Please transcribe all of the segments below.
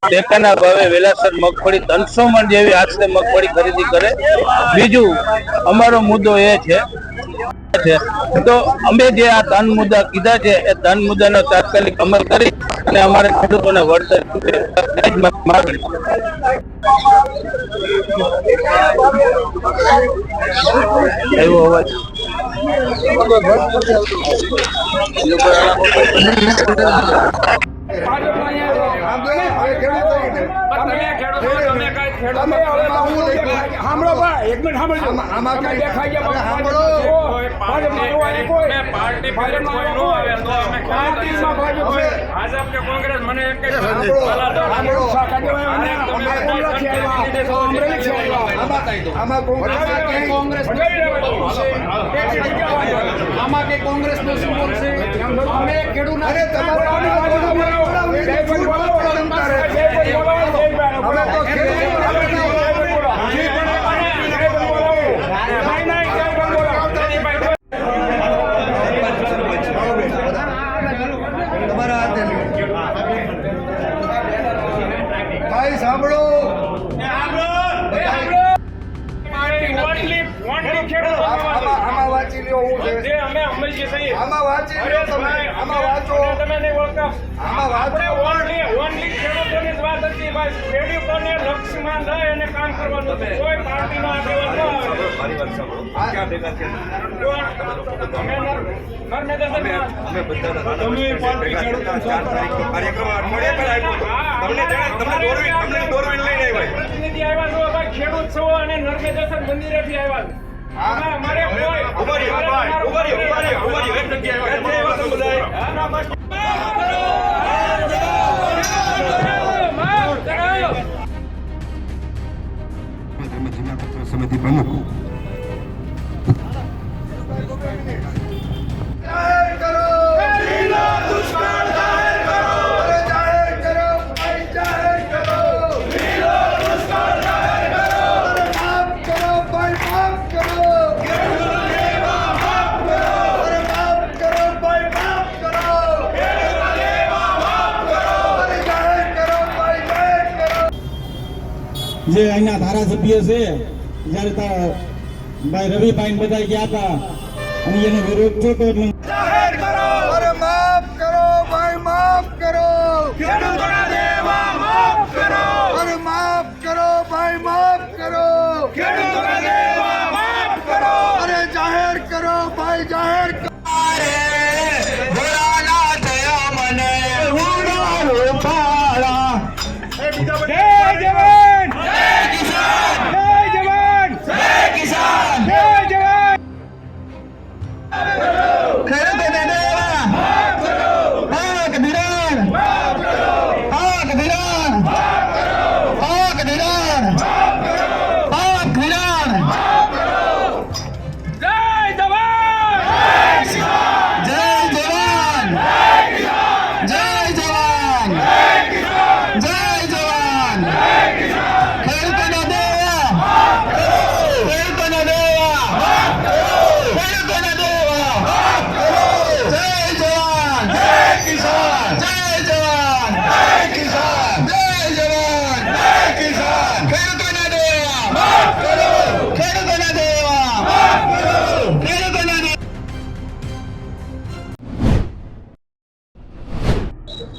ટેકાના ભાવે વેલાસર મગફળી 300 મણ જેવી આશરે મગફળી ખરીદી કરે। બીજું અમારો મુદ્દો એ છે તો અમે જે આ 3 મુદ્દા કીધા છે એ 3 મુદ્દાનો તાત્કાલિક અમલ કરી અને અમારે ખેડૂતોને વળતર માગણી। એવો અવાજ સમિતિ પ્રમુખ જે અહીંના ધારાસભ્ય છે જયારે ભાઈ રવિભાઈ બધા ગયા હતા અને એનો વિરોધ થયો તો જાહેર કરો, અરે માફ કરો ભાઈ, માફ કરો, ખેડૂતોના દેવા માફ કરો, અરે માફ કરો ભાઈ, માફ કરો, ખેડૂતોના દેવા માફ કરો, અરે જાહેર કરો ભાઈ, જાહેર કરો।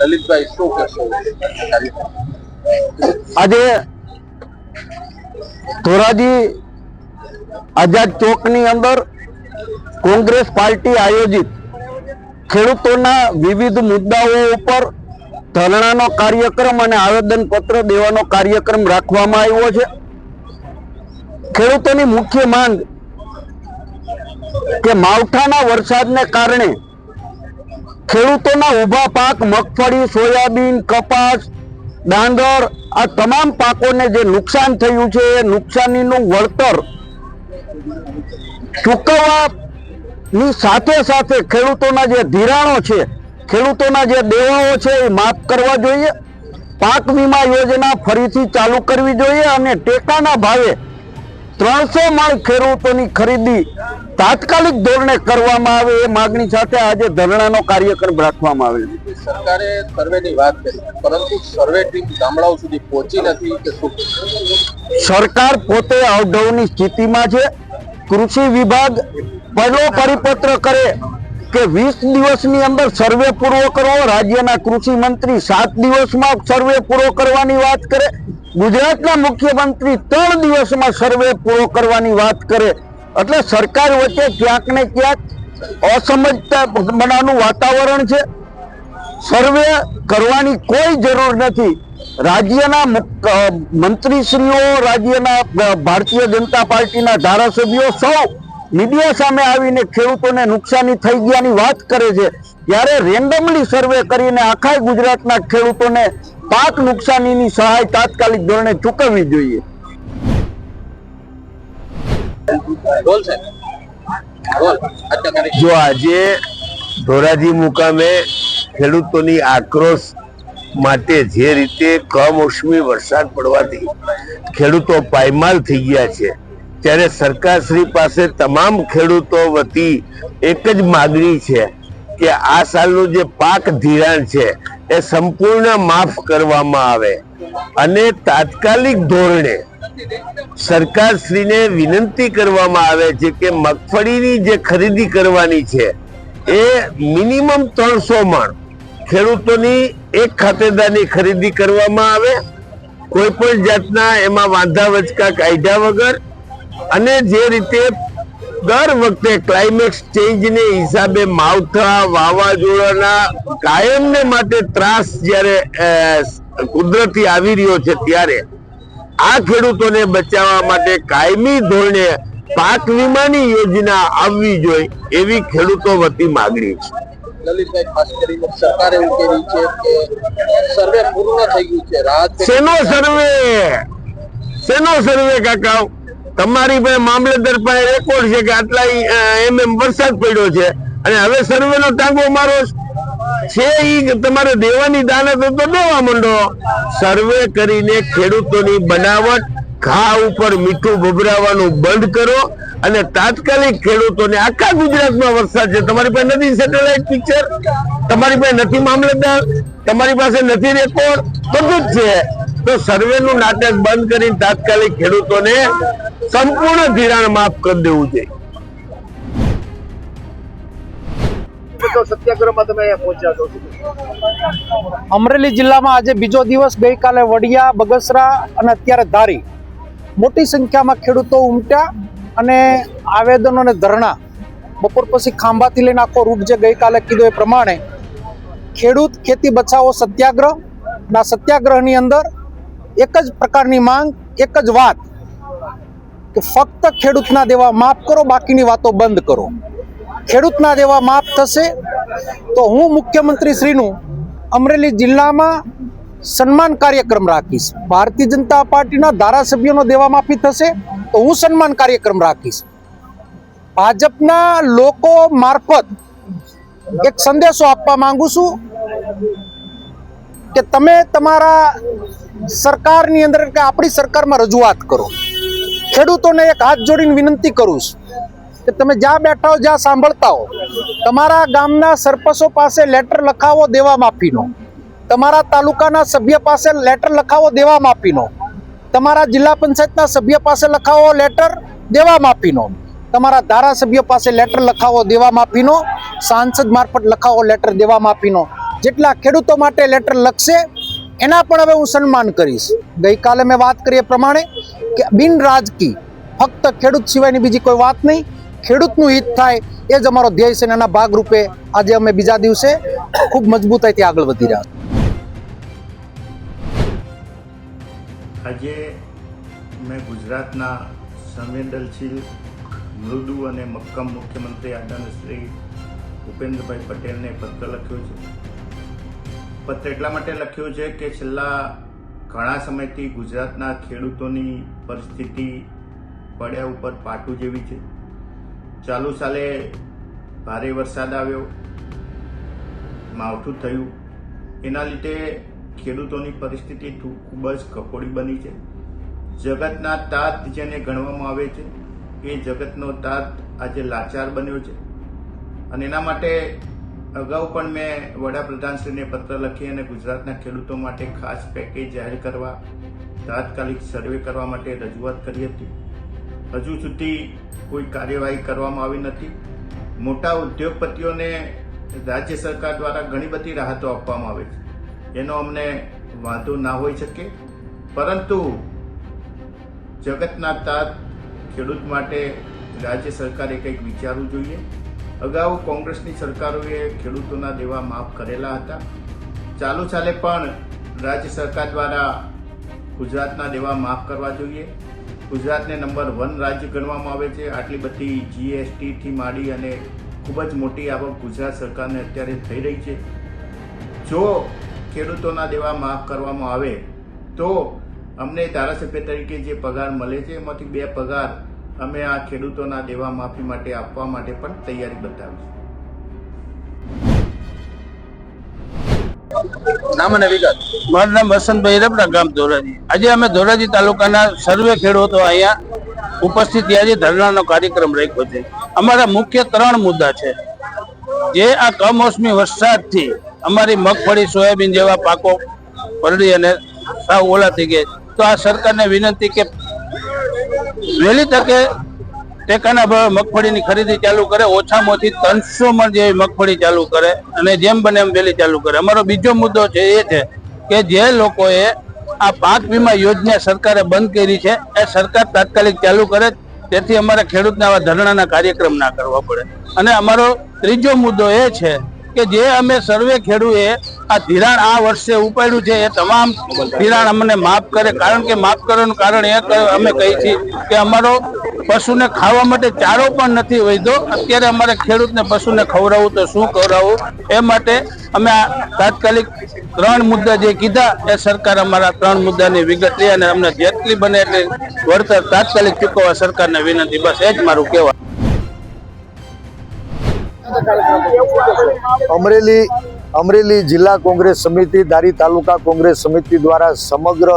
દલિતભાઈ શું કહેશો? આજે ધોરાજી આઝાદ ચોકની અંદર કોંગ્રેસ પાર્ટી આયોજિત ખેડૂતોના વિવિધ મુદ્દાઓ ઉપર ધરણાનો કાર્યક્રમ અને આવેદનપત્ર દેવાનો કાર્યક્રમ રાખવામાં આવ્યો છે। ખેડૂતોની મુખ્ય માંગ કે માવઠાના વરસાદને કારણે ખેડૂતોના ઊભા પાક મગફળી, સોયાબીન, કપાસ, ડાંગર આ તમામ પાકોને જે નુકસાન થયું છે એ નુકસાનીનું વળતર ચૂકવવાની સાથે સાથે ખેડૂતોના જે ધિરાણો છે, ખેડૂતોના જે દેવાઓ છે એ માફ કરવા જોઈએ। પાક વીમા યોજના ફરીથી ચાલુ કરવી જોઈએ અને ટેકાના ભાવે 300 મણ ખેડૂતોની ખરીદી તાત્કાલિક ધોરણે કરવામાં આવે એ માગણી સાથે આજે ધરણાનો કાર્યક્રમ રાખવામાં આવેલ છે. સરકારે સર્વેની વાત કરી, પરંતુ સર્વે ટીમ ગામડાઓ સુધી પહોંચી નથી કે શું? સરકાર પોતે અવઢવની સ્થિતિમાં છે. કૃષિ વિભાગ પહેલો પરિપત્ર કરે કે 20 દિવસની અંદર સર્વે પૂરો કરવો. રાજ્યના કૃષિ મંત્રી 7 દિવસમાં સર્વે પૂરો કરવાની વાત કરે. ગુજરાતના મુખ્યમંત્રી 3 દિવસમાં સર્વે પૂરો કરવાની વાત કરે. એટલે સરકાર વચ્ચે ક્યાંક ને ક્યાંક અસમજતા બનાવવાનું વાતાવરણ છે. સર્વે કરવાની કોઈ જરૂર નથી. રાજ્યના મંત્રીશ્રીઓ, રાજ્યના ભારતીય જનતા પાર્ટીના ધારાસભ્યો સૌ મીડિયા સામે આવીને ખેડૂતોને નુકસાની થઈ ગયાની વાત કરે છે. ત્યારે રેન્ડમલી સર્વે કરીને આખા ગુજરાતના ખેડૂતોને પાક નુકસાનીની સહાય તાત્કાલિક ધોરણે ચૂકવવી જોઈએ. જો આજે ધોરાજી મુકામે ખેડૂતોની આક્રોશ માટે જે રીતે કમોસમી વરસાદ પડવાથી ખેડૂતો પાયમાલ થઈ ગયા છે, ત્યારે સરકારશ્રી પાસે તમામ ખેડૂતો વતી એક જ માગણી છે કે આ સાલનું જે પાક ધિરાણ છે એ સંપૂર્ણ માફ કરવામાં આવે અને તાત્કાલિક ધોરણે સરકારશ્રીને વિનંતી કરવામાં આવે છે કે મગફળીની જે ખરીદી કરવાની છે એ મિનિમમ 300 મણ ખેડૂતોની એક ખાતેદારની ખરીદી કરવામાં આવે, કોઈ પણ જાતના એમાં વાંધા વચકા કાયદા વગર. અને જે રીતે દર વખતે ક્લાઇમેક્સ ચેન્જને હિસાબે માવઠા વાવાઝોડાના કાયમને માટે ત્રાસ જ્યારે કુદરતી આવી રહ્યો છે, ત્યારે આ ખેડૂતોને બચાવવા માટે કાયમી ધોરણે પાક વીમાની યોજના આવવી જોઈએ એવી ખેડૂતો વતી માગણી છે. લલિતભાઈ, ખાસ કરીને સરકારે એવું કહી છે કે સર્વે પૂર્ણ થઈ ગયું છે. શેનો સર્વે કાકા? તમારી પાસે મામલતદાર પાસે રેકોર્ડ છે કે આટલા વરસાદ પડ્યો છે અને હવે સર્વે નો ટાંગો મારો છે. ઈ તમારે દેવાની દાનત તો દેવા માંડો. સર્વે કરીને ખેડૂતોની બનાવટ ઘા ઉપર મીઠું ભભરાવાનું બંધ કરો અને તાત્કાલિક ખેડૂતોને આખા ગુજરાતમાં વરસાદ છે. તમારી પાસે નથી સેટેલાઇટ પિક્ચર, તમારી પાસે નથી મામલતદાર, તમારી પાસે નથી રેકોર્ડ, બધું જ છે. તો સર્વેનું નાટક બંધ કરીને તાત્કાલિક ખેડૂતોને સંપૂર્ણ ધિરાણ માફ કરી દેવું જોઈએ. અમરેલી જિલ્લામાં આજે બીજો દિવસ. ગઈકાલે વડિયા, બગસરા અને અત્યારે ધારી મોટી સંખ્યામાં ખેડૂતો ઉમટ્યા અને આવેદનો અને ધરણા. બપોર પછી ખાંભાથી લઈને આખો રૂટ જે ગઈકાલે કીધું એ પ્રમાણે ખેડૂત ખેતી બચાવો સત્યાગ્રહ. અને આ સત્યાગ્રહની અંદર એક જ પ્રકારની માંગ, એક જ વાત કે ફક્ત ખેડૂતના દેવા માફ કરો, બાકીની વાતો બંધ કરો. ખેડૂતના દેવા માફ થશે તો હું મુખ્યમંત્રી શ્રીનું અમરેલી જિલ્લામાં સન્માન કાર્યક્રમ રાખીશ. ભારતીય જનતા પાર્ટીના ધારાસભ્યોનો દેવા માફી થશે તો હું સન્માન કાર્યક્રમ રાખીશ. ભાજપના લોકો મારફત એક સંદેશો આપવા માંગુ છું કે તમે તમારા સરકારની અંદર કે આપણી સરકારમાં રજૂઆત કરો. ખેડૂતોને એક હાથ જોડીને વિનંતી કરું છું કે તમે જ્યાં બેઠા હો, જ્યાં સાંભળતા હો, તમારા ગામના સરપંચો પાસે લેટર લખાવો દેવા માફીનો. તમારા તાલુકાના સભ્ય પાસે લેટર લખાવો દેવા માફીનો. તમારા જિલ્લા પંચાયતના સભ્ય પાસે લખાવો લેટર દેવા માફીનો. તમારા ધારાસભ્ય પાસે લેટર લખાવો દેવા માફીનો. સાંસદ મારફત લખાવો લેટર દેવા માફીનો. જેટલા ખેડૂતો માટે લેટર લખશે એના પણ હવે હું સન્માન કરીશ. ગઈકાલે મેં વાત કરી એ પ્રમાણે કે બિન રાજકીય ફક્ત ખેડૂત સિવાયની બીજી કોઈ વાત નહીં, ખેડૂતનું હિત થાય એ જ અમારો ધ્યેય છે. એના ભાગરૂપે આજે અમે બીજા દિવસે ખૂબ મજબૂતાઈથી આગળ વધી રહ્યા. આજે મેં ગુજરાતના સંવેદનશીલ, મૃદુ અને મક્કમ મુખ્યમંત્રી આદરણીય શ્રી ભૂપેન્દ્રભાઈ પટેલને પત્ર લખ્યો છે. પત્ર એટલા માટે લખ્યો છે કે છેલ્લા ઘણા સમયથી ગુજરાતના ખેડૂતોની પરિસ્થિતિ પડ્યા ઉપર પાટું જેવી છે. ચાલુ સાલે ભારે વરસાદ આવ્યો, માવઠું થયું, એના લીધે ખેડૂતોની પરિસ્થિતિ ખૂબ જ કફોડી બની છે. જગતના તાત જેને ગણવામાં આવે છે એ જગતનો તાત આજે લાચાર બન્યો છે અને એના માટે અગાઉ પણ મેં વડાપ્રધાનશ્રીને પત્ર લખી અને ગુજરાતના ખેડૂતો માટે ખાસ પેકેજ જાહેર કરવા, તાત્કાલિક સર્વે કરવા માટે રજૂઆત કરી હતી. હજુ સુધી કોઈ કાર્યવાહી કરવામાં આવી નથી. મોટા ઉદ્યોગપતિઓને રાજ્ય સરકાર દ્વારા ઘણી બધી રાહતો આપવામાં આવે છે, એનો અમને વાંધો ના હોઈ શકે, પરંતુ જગતના તાત ખેડૂત માટે રાજ્ય સરકારે કંઈક વિચારવું જોઈએ. અગાઉ કોંગ્રેસની સરકારોએ ખેડૂતોના દેવા માફ કરેલા હતા. ચાલુ ચાલે પણ રાજ્ય સરકાર દ્વારા ગુજરાતના દેવા માફ કરવા જોઈએ. ગુજરાતને નંબર 1 રાજ્ય ગણવામાં આવે છે. આટલી બધી GSTથી માંડી અને ખૂબ જ મોટી આવક ગુજરાત સરકારને અત્યારે થઈ રહી છે. જો ખેડૂતોના દેવા માફ કરવામાં આવે તો અમને ધારાસભ્ય તરીકે જે પગાર મળે છે એમાંથી 2 પગાર અમે આ ખેડૂતોના દેવા માફી માટે આપવા માટે પણ તૈયારી બતાવીશું. નામ અને વિગત. મારું નામ વસંતભાઈ રબડા, ગામ ધોરાજી. આજે અમે ધોરાજી તાલુકાના સર્વે ખેડૂતો અહીંયા ઉપસ્થિત થયા છે. ધરણાનો કાર્યક્રમ રાખ્યો છે. અમારા મુખ્ય 3 મુદ્દા છે. જે આ કમોસમી વરસાદથી અમારી મગફળી, સોયાબીન જેવા પાકો પલળી અને સાવ ઓલા થઈ ગયા, તો આ સરકારને વિનંતી કે વહેલી તકે ટેકાના ભાવે મગફળીની ખરીદી ચાલુ કરે, ઓછામાં ઓછી 300 મણ જેવી મગફળી ચાલુ કરે અને જેમ બને એમ વહેલી ચાલુ કરે. અમારો બીજો મુદ્દો છે એ છે કે જે લોકોએ આ પાક વીમા યોજના સરકારે બંધ કરી છે એ સરકાર તાત્કાલિક ચાલુ કરે, તેથી અમારા ખેડૂતને આવા ધરણાના કાર્યક્રમ ના કરવા પડે. અને અમારો ત્રીજો મુદ્દો એ છે કે જે અમે સર્વે ખેડૂએ આ ધિરાણ આ વર્ષે ઉપાડ્યું છે એ તમામ ધિરાણ અમને માફ કરે. કારણ કે માફ કરવાનું કારણ એ અમે કહી છીએ કે અમારો પશુને ખાવા માટે ચારો પણ નથી વધ્યો. અત્યારે અમારે ખેડૂતને પશુને ખવડાવવું તો શું ખવડાવવું, એ માટે અમે આ તાત્કાલિક 3 મુદ્દા જે કીધા એ સરકાર અમારા 3 મુદ્દાની વિગત લે અને અમને જેટલી બને એટલી વળતર તાત્કાલિક ચૂકવવા સરકારને વિનંતી. બસ એ જ મારું કહેવા. અમરેલી જિલ્લા કોંગ્રેસ સમિતિ, ધારી તાલુકા કોંગ્રેસ સમિતિ દ્વારા સમગ્ર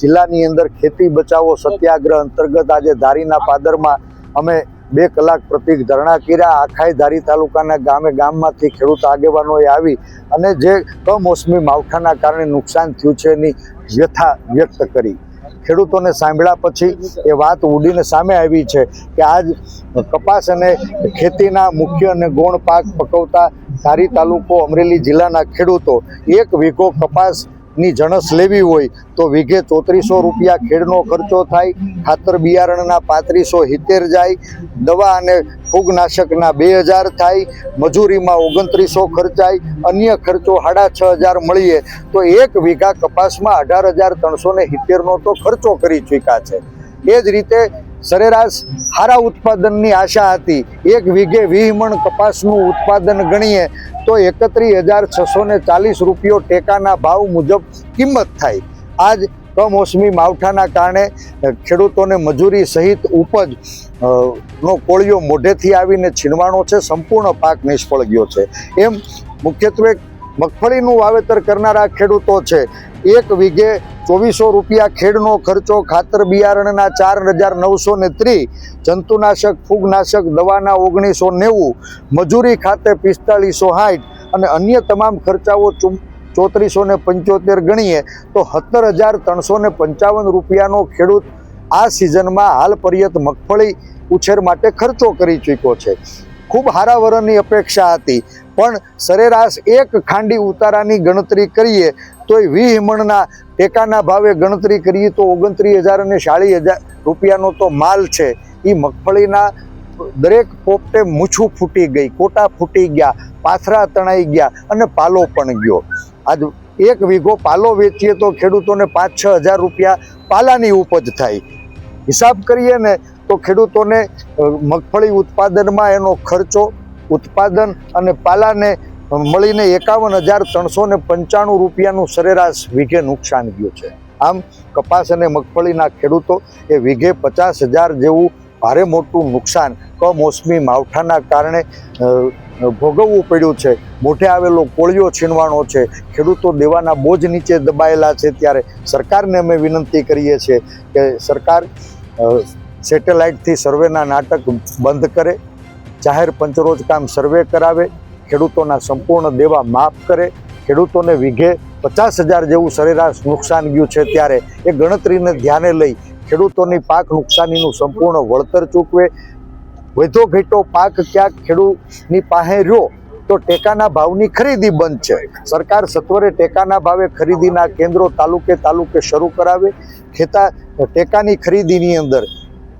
જિલ્લાની અંદર ખેતી બચાવો સત્યાગ્રહ અંતર્ગત આજે ધારીના પાદરમાં અમે 2 કલાક પ્રતિક ધરણા કર્યા. આખાય ધારી તાલુકાના ગામમાંથી ખેડૂત આગેવાનોએ આવી અને જે કમોસમી માવઠાના કારણે નુકસાન થયું છે એની વ્યથા વ્યક્ત કરી. ખેડૂતોને સાંભળ્યા પછી એ વાત ઉડીને સામે આવી છે કે આજ કપાસ અને ખેતીના મુખ્ય અને ગૌણ પાક પકવતા ધારી તાલુકો અમરેલી જિલ્લાના ખેડૂતો 1 વીઘો કપાસની જણસ લેવી હોય તો વીઘે 3400 રૂપિયા ખેડનો ખર્ચો થાય, ખાતર બિયારણના 3570 જાય, દવા અને ફૂગનાશકના 2000 થાય, મજૂરીમાં 2900 ખર્ચાય, અન્ય ખર્ચો 6500 મળીએ તો 1 વીઘા કપાસમાં 18370નો તો ખર્ચો કરી ચૂક્યા છે. એ જ રીતે સરેરાશ સારા ઉત્પાદનની આશા હતી. 1 વીઘે 20 મણ કપાસનું ઉત્પાદન ગણીએ તો 31,640 રૂપિયો ટેકાના ભાવ મુજબ કિંમત થાય. આજ કમોસમી માવઠાના કારણે ખેડૂતોને મજૂરી સહિત ઉપજ નો કોળિયો મોઢેથી આવીને છીનવાનો છે. સંપૂર્ણ પાક નિષ્ફળ ગયો છે. એમ મુખ્યત્વે મગફળીનું વાવેતર કરનારા ખેડૂતો છે. 1 વીઘે 2400 રૂપિયા ખેડનો ખર્ચો, ખાતર બિયારણના 4930, જંતુનાશક ફૂગનાશક દવાના 1990, મજૂરી ખાતે 4560 અને અન્ય તમામ ખર્ચાઓ 3475 ગણીએ તો 17355 રૂપિયાનો ખેડૂત આ સિઝનમાં હાલ પર્યત મગફળી ઉછેર માટે ખર્ચો કરી ચૂક્યો છે. ખૂબ સારા વરણની અપેક્ષા હતી, પણ સરેરાશ 1 ખાંડી ઉતારાની ગણતરી કરીએ તો 20 મણના ટેકાના ભાવે ગણતરી કરીએ તો 29,000 અને 40,000 રૂપિયાનો તો માલ છે. એ મગફળીના દરેક પોપટે મૂછું ફૂટી ગઈ, કોટા ફૂટી ગયા, પાથરા તણાઈ ગયા અને પાલો પણ ગયો. આજ 1 વીઘો પાલો વેચીએ તો ખેડૂતોને 5-6 હજાર રૂપિયા પાલાની ઉપજ થાય. હિસાબ કરીએ ને તો ખેડૂતોને મગફળી ઉત્પાદનમાં એનો ખર્ચો, ઉત્પાદન અને પાલાને મળીને 51,395 રૂપિયાનું સરેરાશ વીઘે નુકસાન ગયું છે. આમ કપાસ અને મગફળીના ખેડૂતો એ વીઘે 50,000 જેવું ભારે મોટું નુકસાન કમોસમી માવઠાના કારણે ભોગવવું પડ્યું છે. મોઢે આવેલો કોળિયો છીનવાનો છે. ખેડૂતો દેવાના બોજ નીચે દબાયેલા છે. ત્યારે સરકારને અમે વિનંતી કરીએ છીએ કે સરકાર સેટેલાઇટથી સર્વેના નાટક બંધ કરે, જાહેર પંચરોજ કામ સર્વે કરાવે, ખેડૂતોના સંપૂર્ણ દેવા માફ કરે, ખેડૂતોને વીઘે 50,000 જેવું સરેરાશ નુકસાન ગયું છે ત્યારે એ ગણતરીને ધ્યાને લઈ ખેડૂતોની પાક નુકસાનીનું સંપૂર્ણ વળતર ચૂકવે. વધો ઘટો પાક ક્યાંક ખેડૂતની પાસે રહ્યો તો ટેકાના ભાવની ખરીદી બંધ છે. સરકાર સત્વરે ટેકાના ભાવે ખરીદીના કેન્દ્રો તાલુકે શરૂ કરાવે. ટેકાની ખરીદીની અંદર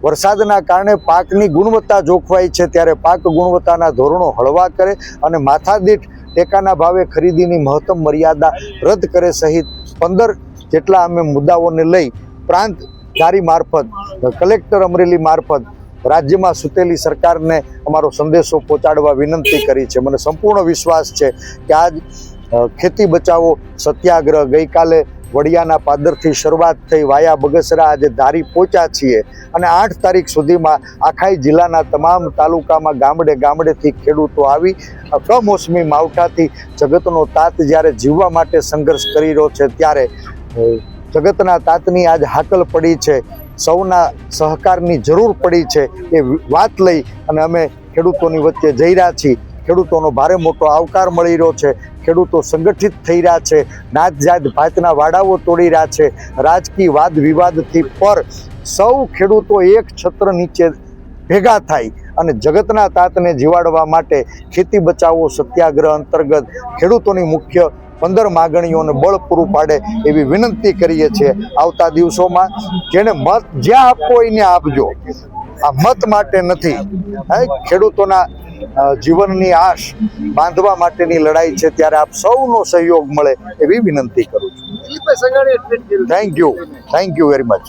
વરસાદના કારણે પાકની ગુણવત્તા જોખવાય છે ત્યારે પાક ગુણવત્તાના ધોરણો હળવા કરે અને માથાદીઠ ટેકાના ભાવે ખરીદીની મહત્તમ મર્યાદા રદ કરે સહિત 15 જેટલા અમે મુદ્દાઓને લઈ પ્રાંત ધારી મારફત કલેક્ટર અમરેલી મારફત રાજ્યમાં સૂતેલી સરકારને અમારો સંદેશો પહોંચાડવા વિનંતી કરી છે. મને સંપૂર્ણ વિશ્વાસ છે કે આજ ખેતી બચાવો સત્યાગ્રહ ગઈકાલે વડિયાના પાદરથી શરૂઆત થઈ વાયા બગસરા આજે ધારી પહોંચ્યા છીએ અને 8 તારીખ સુધીમાં આખાઈ જિલ્લાના તમામ તાલુકામાં ગામડેથી ખેડૂતો આવી કમોસમી માવઠાથી જગતનો તાત જ્યારે જીવવા માટે સંઘર્ષ કરી રહ્યો છે ત્યારે જગતના તાતની આજ હાકલ પડી છે, સૌના સહકારની જરૂર પડી છે એ વાત લઈ અને અમે ખેડૂતોની વચ્ચે જઈ રહ્યા છીએ. ખેડૂતોનો ભારે મોટો આવકાર મળી રહ્યો છે, ખેડૂતો સંગઠિત થઈ રહ્યા છે, નાત જાત ભાતના વાડાઓ તોડી રહ્યા છે, રાજકીય વાદ વિવાદથી પર સૌ ખેડૂતો એક છત્ર નીચે ભેગા થાય અને જગતના તાતને જીવાડવા માટે ખેતી બચાવો સત્યાગ્રહ અંતર્ગત ખેડૂતોની મુખ્ય 15 માગણીઓને બળ પૂરું પાડે એવી વિનંતી કરીએ છીએ. આવતા દિવસોમાં જેને મત જ્યાં આપવો એને આપજો. આ મત માટે નથી, ખેડૂતોના જીવનની આશ બાંધવા માટેની લડાઈ છે ત્યારે આપ સૌનો સહયોગ મળે એવી વિનંતી કરું છું. Thank you very much.